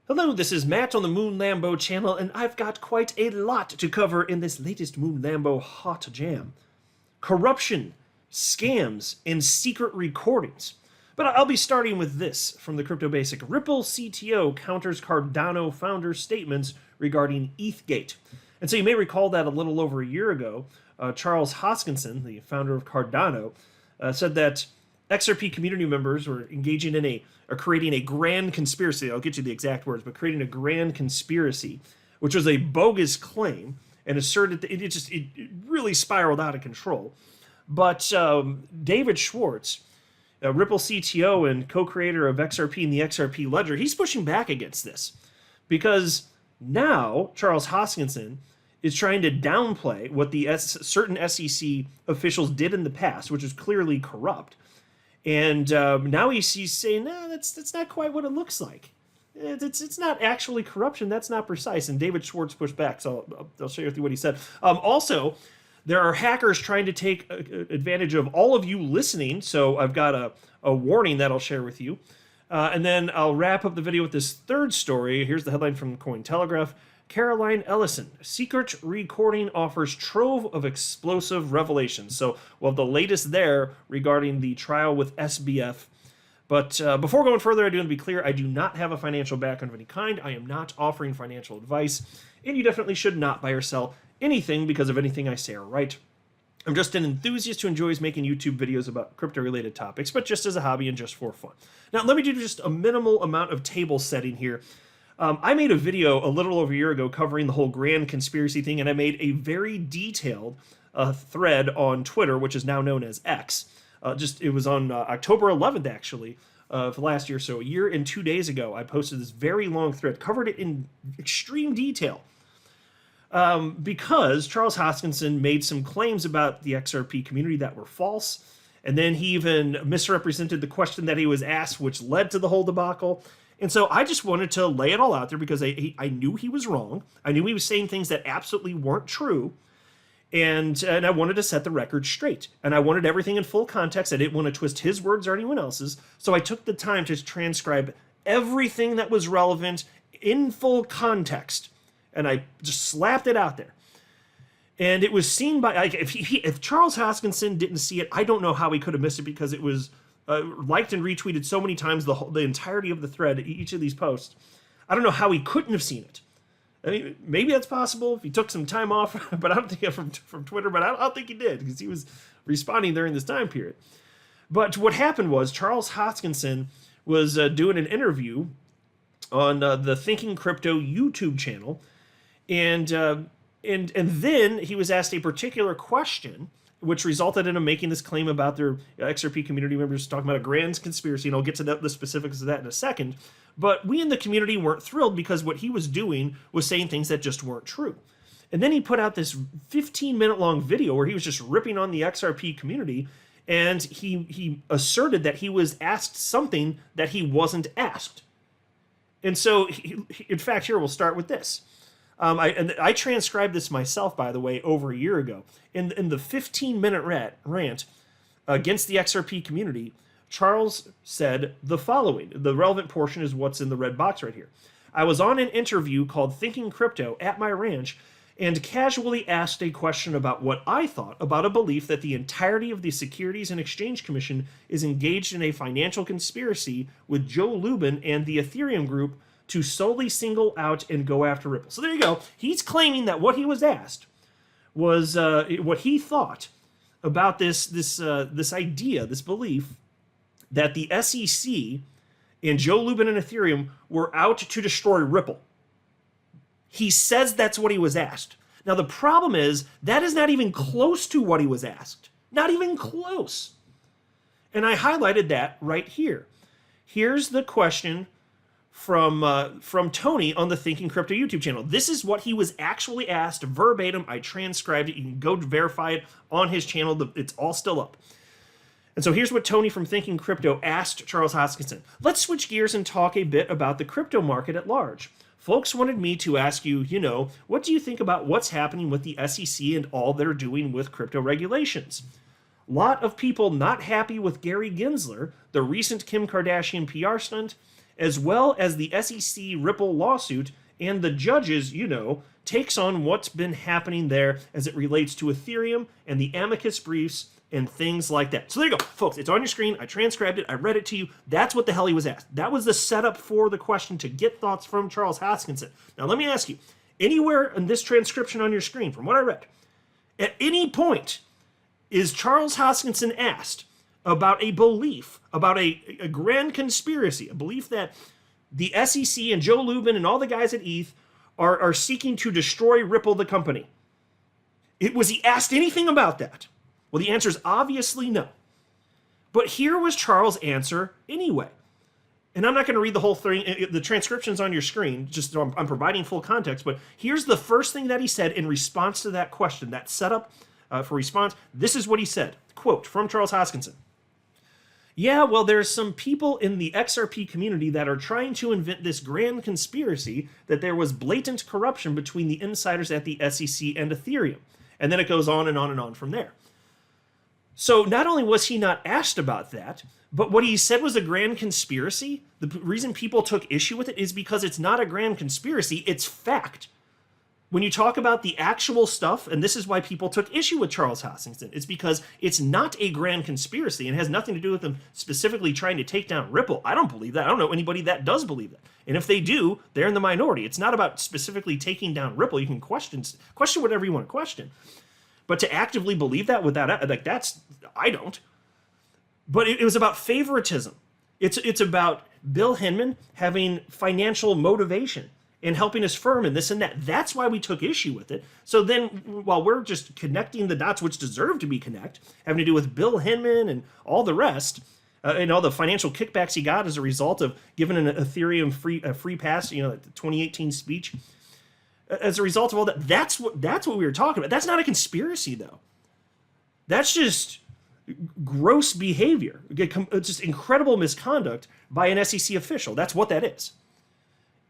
Hello, this is Matt on the Moon Lambo channel, and I've got quite a lot to cover in this latest Moon Lambo hot jam. Corruption, scams, and secret recordings. But I'll be starting with this from the Crypto Basic. Ripple CTO counters Cardano founder's statements regarding ETHgate. And so you may recall that a little over a year ago, Charles Hoskinson, the founder of Cardano, said that XRP community members were engaging in creating a grand conspiracy. I'll get you the exact words, but creating a grand conspiracy, which was a bogus claim, and asserted that it really spiraled out of control. But David Schwartz, Ripple CTO and co-creator of XRP and the XRP Ledger, he's pushing back against this because now Charles Hoskinson is trying to downplay what the certain SEC officials did in the past, which is clearly corrupt. And now he's saying, no, that's not quite what it looks like. It's not actually corruption. That's not precise. And David Schwartz pushed back, so I'll share with you what he said. Also, there are hackers trying to take advantage of all of you listening, so I've got a warning that I'll share with you. And then I'll wrap up the video with this third story. Here's the headline from Cointelegraph. Caroline Ellison, secret recording offers trove of explosive revelations. So we'll have the latest there regarding the trial with SBF. But before going further, I do want to be clear, I do not have a financial background of any kind. I am not offering financial advice, and you definitely should not buy or sell anything because of anything I say or write. I'm just an enthusiast who enjoys making YouTube videos about crypto-related topics, but just as a hobby and just for fun. Now, let me do just a minimal amount of table setting here. I made a video a little over a year ago covering the whole grand conspiracy thing, and I made a very detailed thread on Twitter, which is now known as X. It was on October 11th, actually, of last year. So a year and 2 days ago, I posted this very long thread, covered it in extreme detail. Because Charles Hoskinson made some claims about the XRP community that were false, and then he even misrepresented the question that he was asked, which led to the whole debacle. And so I just wanted to lay it all out there because I knew he was wrong. I knew he was saying things that absolutely weren't true. And I wanted to set the record straight. And I wanted everything in full context. I didn't want to twist his words or anyone else's. So I took the time to transcribe everything that was relevant in full context. And I just slapped it out there. And it was seen by, if Charles Hoskinson didn't see it, I don't know how he could have missed it because it was liked and retweeted so many times the entirety of the thread, each of these posts. I don't know how he couldn't have seen it. I mean, maybe that's possible if he took some time off, but I don't think from Twitter, but I don't think he did because he was responding during this time period. But what happened was Charles Hoskinson was doing an interview on the Thinking Crypto YouTube channel, and then he was asked a particular question, which resulted in him making this claim about their XRP community members talking about a grand conspiracy, and I'll get to the specifics of that in a second. But we in the community weren't thrilled because what he was doing was saying things that just weren't true. And then he put out this 15-minute long video where he was just ripping on the XRP community, and he asserted that he was asked something that he wasn't asked. And so, in fact, here we'll start with this. I transcribed this myself, by the way, over a year ago. In the 15-minute rant against the XRP community, Charles said the following. The relevant portion is what's in the red box right here. I was on an interview called Thinking Crypto at my ranch and casually asked a question about what I thought about a belief that the entirety of the Securities and Exchange Commission is engaged in a financial conspiracy with Joe Lubin and the Ethereum group to solely single out and go after Ripple. So there you go. He's claiming that what he was asked was what he thought about this idea, this belief that the SEC and Joe Lubin and Ethereum were out to destroy Ripple. He says that's what he was asked. Now the problem is that is not even close to what he was asked. Not even close. And I highlighted that right here. Here's the question from Tony on the Thinking Crypto YouTube channel. This is what he was actually asked verbatim. I transcribed it. You can go verify it on his channel. It's all still up. And so here's what Tony from Thinking Crypto asked Charles Hoskinson. Let's switch gears and talk a bit about the crypto market at large. Folks wanted me to ask you, what do you think about what's happening with the SEC and all they're doing with crypto regulations? Lot of people not happy with Gary Gensler, the recent Kim Kardashian PR stunt, as well as the SEC Ripple lawsuit and the judges, takes on what's been happening there as it relates to Ethereum and the amicus briefs and things like that. So there you go, folks. It's on your screen. I transcribed it. I read it to you. That's what the hell he was asked. That was the setup for the question to get thoughts from Charles Hoskinson. Now, let me ask you, anywhere in this transcription on your screen, from what I read, at any point is Charles Hoskinson asked about a belief, about a grand conspiracy, a belief that the SEC and Joe Lubin and all the guys at ETH are seeking to destroy Ripple, the company? Was he asked anything about that? Well, the answer is obviously no. But here was Charles' answer anyway. And I'm not going to read the whole thing. The transcription's on your screen. Just I'm providing full context. But here's the first thing that he said in response to that question, that setup for response. This is what he said. Quote from Charles Hoskinson. Yeah, well, there's some people in the XRP community that are trying to invent this grand conspiracy that there was blatant corruption between the insiders at the SEC and Ethereum. And then it goes on and on and on from there. So not only was he not asked about that, but what he said was a grand conspiracy. The reason people took issue with it is because it's not a grand conspiracy, it's fact. When you talk about the actual stuff, and this is why people took issue with Charles Hoskinson, it's because it's not a grand conspiracy and has nothing to do with them specifically trying to take down Ripple. I don't believe that. I don't know anybody that does believe that. And if they do, they're in the minority. It's not about specifically taking down Ripple. You can question whatever you want to question. But to actively believe that without, I don't. But it was about favoritism. It's about Bill Hinman having financial motivation and helping his firm and this and that. That's why we took issue with it. So then, while we're just connecting the dots, which deserve to be connected, having to do with Bill Hinman and all the rest, and all the financial kickbacks he got as a result of giving an Ethereum free pass, the 2018 speech. As a result of all that, that's what we were talking about. That's not a conspiracy, though. That's just gross behavior, just incredible misconduct by an SEC official. That's what that is.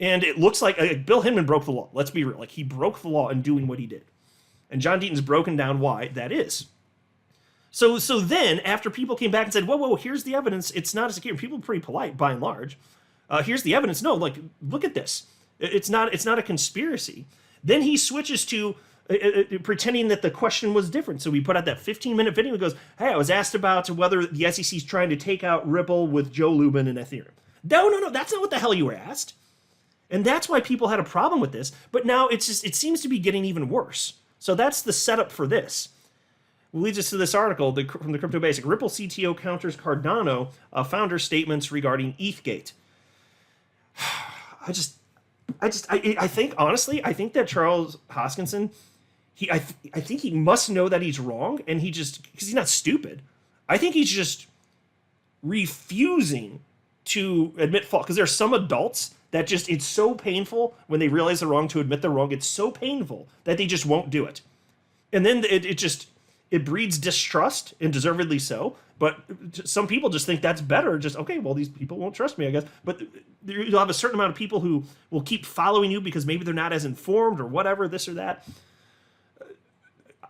And it looks like Bill Hinman broke the law. Let's be real. He broke the law in doing what he did. And John Deaton's broken down why that is. So then, after people came back and said, whoa, here's the evidence. It's not a security. People are pretty polite, by and large. Here's the evidence. No, look at this. It's not a conspiracy. Then he switches to pretending that the question was different. So we put out that 15-minute video and goes, hey, I was asked about whether the SEC's trying to take out Ripple with Joe Lubin and Ethereum. No, that's not what the hell you were asked. And that's why people had a problem with this. But now it seems to be getting even worse. So that's the setup for this. Well, leads us to this article from the Crypto Basic. Ripple CTO counters Cardano founder statements regarding ETHgate. I think, honestly, that Charles Hoskinson, I think he must know that he's wrong, and because he's not stupid. I think he's just refusing to admit fault, because there are some adults that it's so painful when they realize they're wrong to admit they're wrong. It's so painful that they just won't do it. And then it breeds distrust, and deservedly so. But some people just think that's better. Just, okay, well, these people won't trust me, I guess. But you'll have a certain amount of people who will keep following you because maybe they're not as informed or whatever, this or that.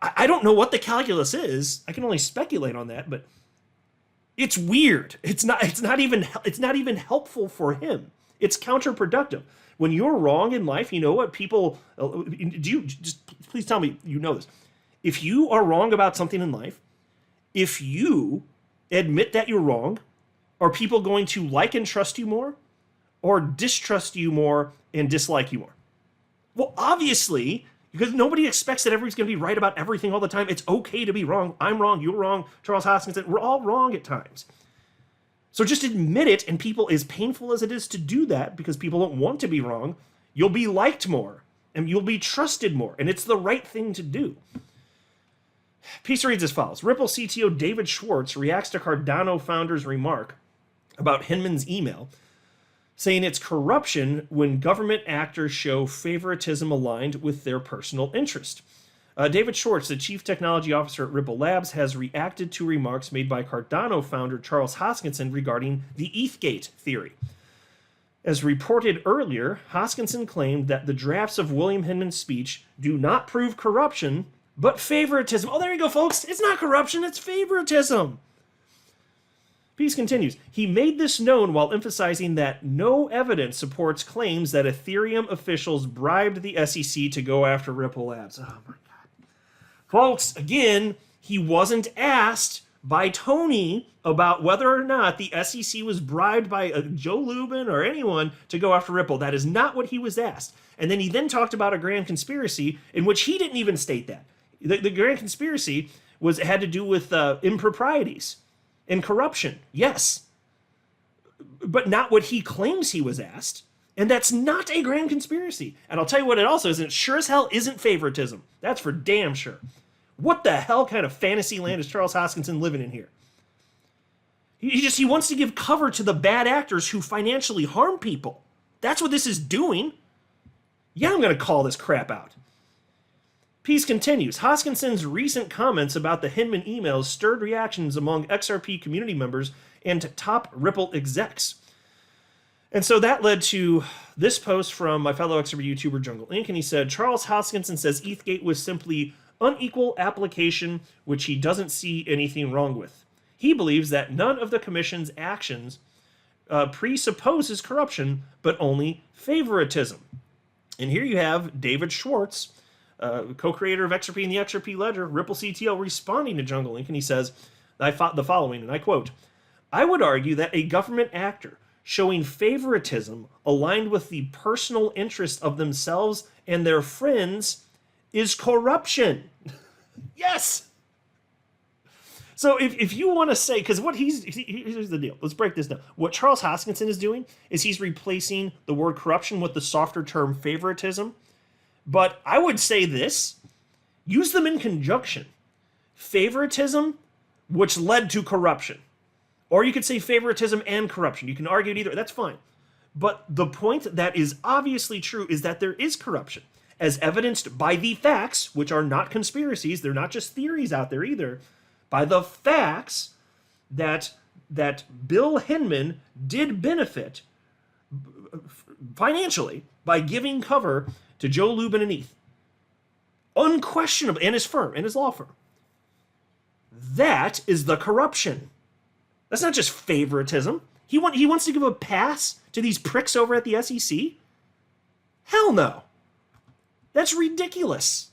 I don't know what the calculus is. I can only speculate on that, but it's weird. It's not even helpful for him. It's counterproductive. When you're wrong in life, you know what people please tell me you know this. If you are wrong about something in life, if you admit that you're wrong, are people going to like and trust you more, or distrust you more and dislike you more? Well, obviously, because nobody expects that everybody's going to be right about everything all the time. It's okay to be wrong. I'm wrong. You're wrong. Charles Hoskinson, we're all wrong at times. So just admit it, and people, as painful as it is to do that, because people don't want to be wrong, you'll be liked more, and you'll be trusted more, and it's the right thing to do. Piece reads as follows. Ripple CTO David Schwartz reacts to Cardano founder's remark about Hinman's email, saying it's corruption when government actors show favoritism aligned with their personal interest. David Schwartz, the chief technology officer at Ripple Labs, has reacted to remarks made by Cardano founder Charles Hoskinson regarding the ETHgate theory. As reported earlier, Hoskinson claimed that the drafts of William Hinman's speech do not prove corruption, but favoritism. Oh, there you go, folks. It's not corruption, it's favoritism. Peace continues. He made this known while emphasizing that no evidence supports claims that Ethereum officials bribed the SEC to go after Ripple Labs. Oh my God. Folks, again, he wasn't asked by Tony about whether or not the SEC was bribed by Joe Lubin or anyone to go after Ripple. That is not what he was asked. And then he then talked about a grand conspiracy in which he didn't even state that. The grand conspiracy had to do with improprieties and corruption, yes, but not what he claims he was asked. And that's not a grand conspiracy. And I'll tell you what it also isn't. It sure as hell isn't favoritism. That's for damn sure. What the hell kind of fantasy land is Charles Hoskinson living in here? He wants to give cover to the bad actors who financially harm people. That's what this is doing. Yeah, I'm going to call this crap out. Peace continues. Hoskinson's recent comments about the Hinman emails stirred reactions among XRP community members and top Ripple execs. And so that led to this post from my fellow XRP YouTuber Jungle Inc. And he said, Charles Hoskinson says ETHgate was simply unequal application, which he doesn't see anything wrong with. He believes that none of the commission's actions presupposes corruption, but only favoritism. And here you have David Schwartz, co-creator of XRP and the XRP Ledger, Ripple CTO, responding to Jungle Inc. And he says the following, and I quote, I would argue that a government actor showing favoritism aligned with the personal interest of themselves and their friends is corruption. Yes! So if you want to say, because what here's the deal. Let's break this down. What Charles Hoskinson is doing is he's replacing the word corruption with the softer term favoritism. But I would say this, use them in conjunction. Favoritism, which led to corruption. Or you could say favoritism and corruption. You can argue it either, that's fine. But the point that is obviously true is that there is corruption, as evidenced by the facts, which are not conspiracies, they're not just theories out there either, by the facts that Bill Hinman did benefit financially by giving cover to Joe Lubin and ETH. Unquestionably, and his firm, and his law firm. That is the corruption. That's not just favoritism. He wants to give a pass to these pricks over at the SEC? Hell no. That's ridiculous.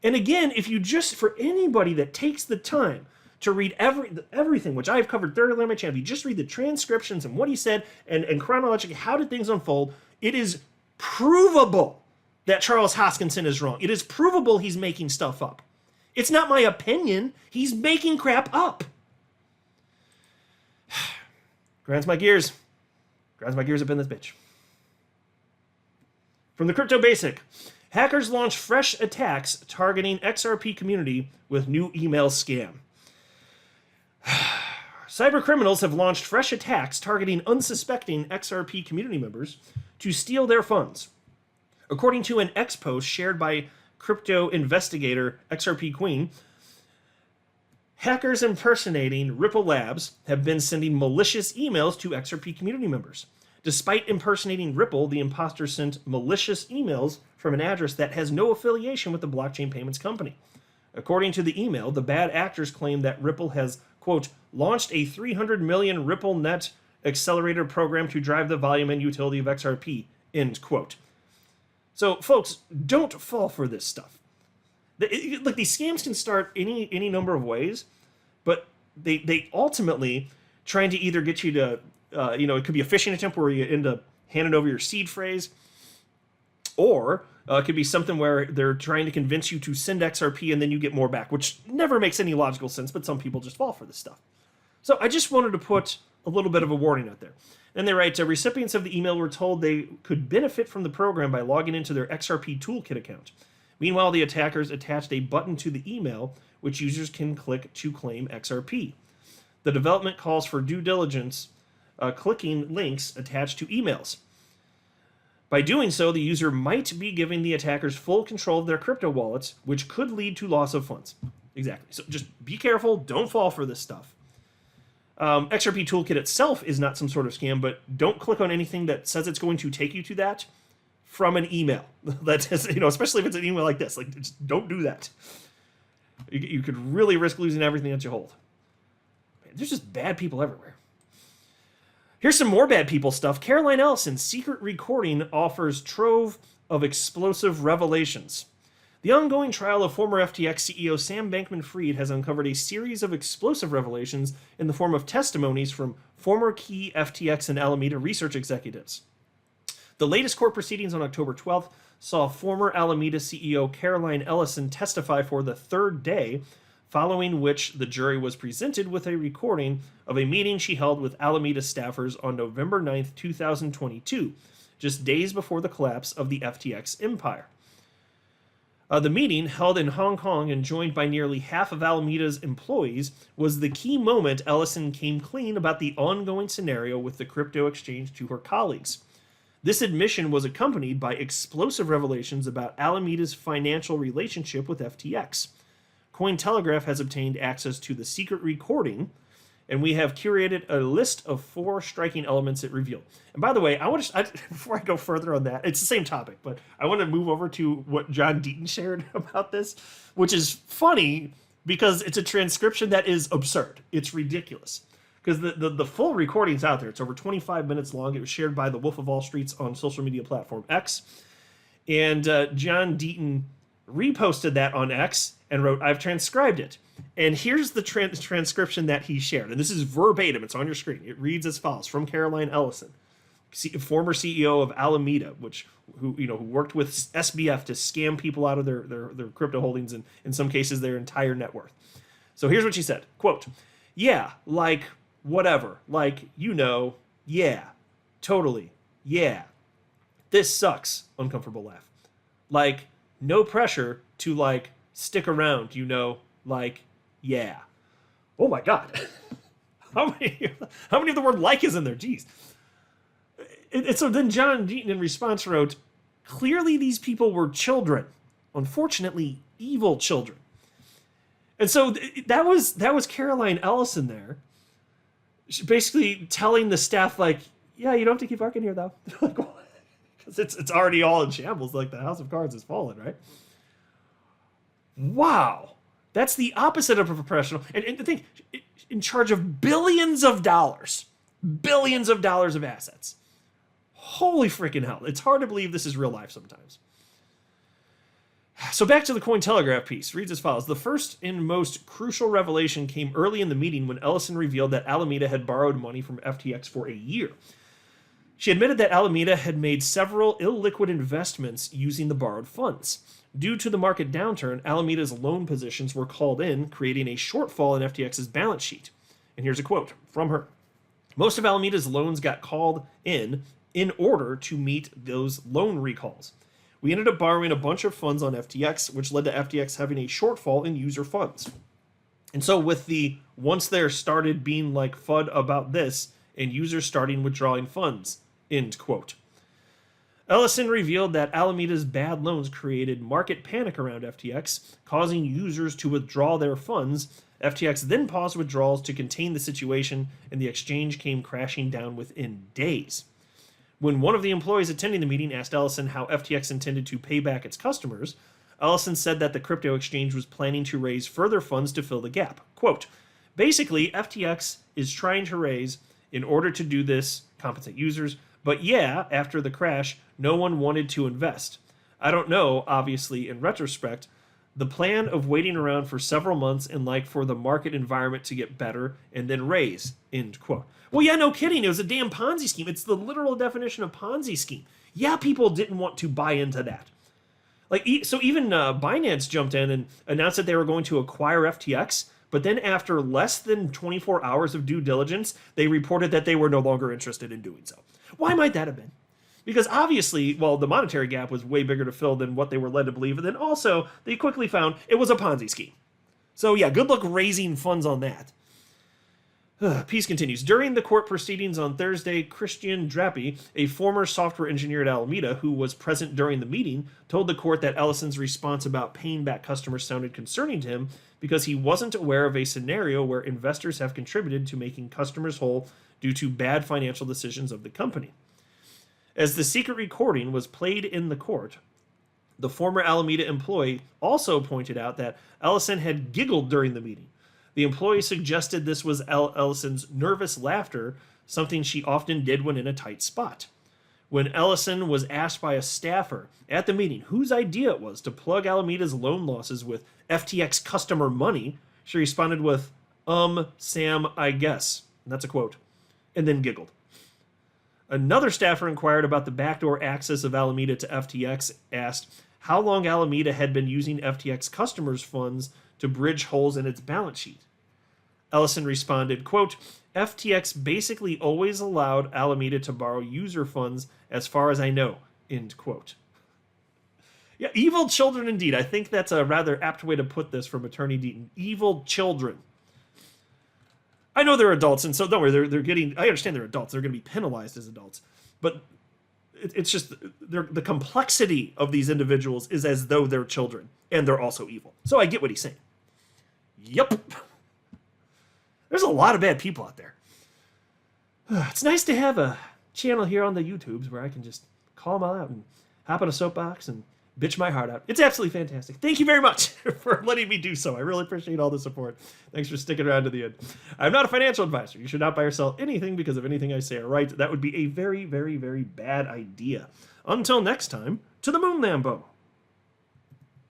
And again, if you just, for anybody that takes the time to read everything, which I've covered thoroughly on my channel, if you just read the transcriptions and what he said and chronologically, how did things unfold, it is provable that Charles Hoskinson is wrong. It is provable he's making stuff up. It's not my opinion. He's making crap up. Grinds my gears. Grinds my gears up in this bitch. From the Crypto Basic. Hackers launch fresh attacks targeting XRP community with new email scam. Cyber criminals have launched fresh attacks targeting unsuspecting XRP community members to steal their funds. According to an X post shared by crypto investigator XRP Queen, hackers impersonating Ripple Labs have been sending malicious emails to XRP community members. Despite impersonating Ripple, the imposter sent malicious emails from an address that has no affiliation with the blockchain payments company. According to the email, the bad actors claim that Ripple has, quote, launched a 300 million Ripple net accelerator program to drive the volume and utility of XRP, end quote. So, folks, don't fall for this stuff. Look, these scams can start any number of ways, but they ultimately trying to either get you to, it could be a phishing attempt where you end up handing over your seed phrase, or it could be something where they're trying to convince you to send XRP and then you get more back, which never makes any logical sense, but some people just fall for this stuff. So I just wanted to put a little bit of a warning out there. And they write, recipients of the email were told they could benefit from the program by logging into their XRP Toolkit account. Meanwhile, the attackers attached a button to the email, which users can click to claim XRP. The development calls for due diligence, clicking links attached to emails. By doing so, the user might be giving the attackers full control of their crypto wallets, which could lead to loss of funds. Exactly. So just be careful. Don't fall for this stuff. XRP Toolkit itself is not some sort of scam, but don't click on anything that says it's going to take you to that from an email. That is, especially if it's an email like this. Like, just don't do that. You could really risk losing everything that you hold. There's just bad people everywhere. Here's some more bad people stuff. Caroline Ellison's secret recording offers trove of explosive revelations. The ongoing trial of former FTX CEO Sam Bankman-Fried has uncovered a series of explosive revelations in the form of testimonies from former key FTX and Alameda research executives. The latest court proceedings on October 12th saw former Alameda CEO Caroline Ellison testify for the third day, following which the jury was presented with a recording of a meeting she held with Alameda staffers on November 9th, 2022, just days before the collapse of the FTX empire. The meeting, held in Hong Kong and joined by nearly half of Alameda's employees, was the key moment Ellison came clean about the ongoing scenario with the crypto exchange to her colleagues. This admission was accompanied by explosive revelations about Alameda's financial relationship with FTX. Cointelegraph has obtained access to the secret recording, and we have curated a list of 4 striking elements it revealed. And by the way, before I go further on that, it's the same topic, but I want to move over to what John Deaton shared about this, which is funny because it's a transcription that is absurd. It's ridiculous. Because the full recording's out there. It's over 25 minutes long. It was shared by the Wolf of Wall Street's on social media platform X. And John Deaton reposted that on X and wrote, "I've transcribed it." And here's the transcription that he shared. And this is verbatim. It's on your screen. It reads as follows from Caroline Ellison, former CEO of Alameda, who worked with SBF to scam people out of their crypto holdings and in some cases their entire net worth. So here's what she said, quote, "Yeah, like whatever, like, yeah, totally, yeah. This sucks," uncomfortable laugh. "Like, no pressure to, like, stick around, like, yeah." Oh my God. How many of the word like is in there? Jeez. And so then John Deaton in response wrote, "Clearly these people were children. Unfortunately, evil children." And so that was Caroline Ellison there. Basically telling the staff, like, "Yeah, you don't have to keep working here, though." Like, because it's already all in shambles, like the House of Cards has fallen, right? Wow. That's the opposite of a professional. And to think, in charge of billions of dollars of assets. Holy freaking hell. It's hard to believe this is real life sometimes. So back to the Cointelegraph piece. Reads as follows. "The first and most crucial revelation came early in the meeting when Ellison revealed that Alameda had borrowed money from FTX for a year. She admitted that Alameda had made several illiquid investments using the borrowed funds. Due to the market downturn, Alameda's loan positions were called in, creating a shortfall in FTX's balance sheet." And here's a quote from her. "Most of Alameda's loans got called in order to meet those loan recalls. We ended up borrowing a bunch of funds on FTX, which led to FTX having a shortfall in user funds. And so with once there started being like FUD about this and users starting withdrawing funds," end quote. Ellison revealed that Alameda's bad loans created market panic around FTX, causing users to withdraw their funds. FTX then paused withdrawals to contain the situation, and the exchange came crashing down within days. When one of the employees attending the meeting asked Ellison how FTX intended to pay back its customers, Ellison said that the crypto exchange was planning to raise further funds to fill the gap. Quote, "Basically, FTX is trying to raise in order to do this, compensate users, but yeah, after the crash, no one wanted to invest. I don't know, obviously, in retrospect, the plan of waiting around for several months and like for the market environment to get better and then raise," end quote. Well, yeah, no kidding. It was a damn Ponzi scheme. It's the literal definition of Ponzi scheme. Yeah, people didn't want to buy into that. So even Binance jumped in and announced that they were going to acquire FTX, but then after less than 24 hours of due diligence, they reported that they were no longer interested in doing so. Why might that have been? Because obviously, well, the monetary gap was way bigger to fill than what they were led to believe, and then also they quickly found it was a Ponzi scheme. So yeah, good luck raising funds on that. Piece continues. During the court proceedings on Thursday, Christian Drappi, a former software engineer at Alameda who was present during the meeting, told the court that Ellison's response about paying back customers sounded concerning to him because he wasn't aware of a scenario where investors have contributed to making customers whole due to bad financial decisions of the company. As the secret recording was played in the court, the former Alameda employee also pointed out that Ellison had giggled during the meeting. The employee suggested this was Ellison's nervous laughter, something she often did when in a tight spot. When Ellison was asked by a staffer at the meeting whose idea it was to plug Alameda's loan losses with FTX customer money, she responded with, Sam, I guess. And that's a quote. And then giggled. Another staffer inquired about the backdoor access of Alameda to FTX, asked how long Alameda had been using FTX customers' funds to bridge holes in its balance sheet. Ellison responded, quote, FTX basically always allowed Alameda to borrow user funds as far as I know, end quote. Yeah, evil children indeed. I think that's a rather apt way to put this from Attorney Deaton. Evil children. I know they're adults, and so don't worry, they're getting, I understand they're adults. They're going to be penalized as adults. But it's just the complexity of these individuals is as though they're children, and they're also evil. So I get what he's saying. Yep. There's a lot of bad people out there. It's nice to have a channel here on the YouTubes where I can just call them all out and hop on a soapbox and bitch my heart out. It's absolutely fantastic. Thank you very much for letting me do so. I really appreciate all the support. Thanks for sticking around to the end. I'm not a financial advisor. You should not buy or sell anything because of anything I say or write. That would be a very, very, very bad idea. Until next time, to the moon, Lambo.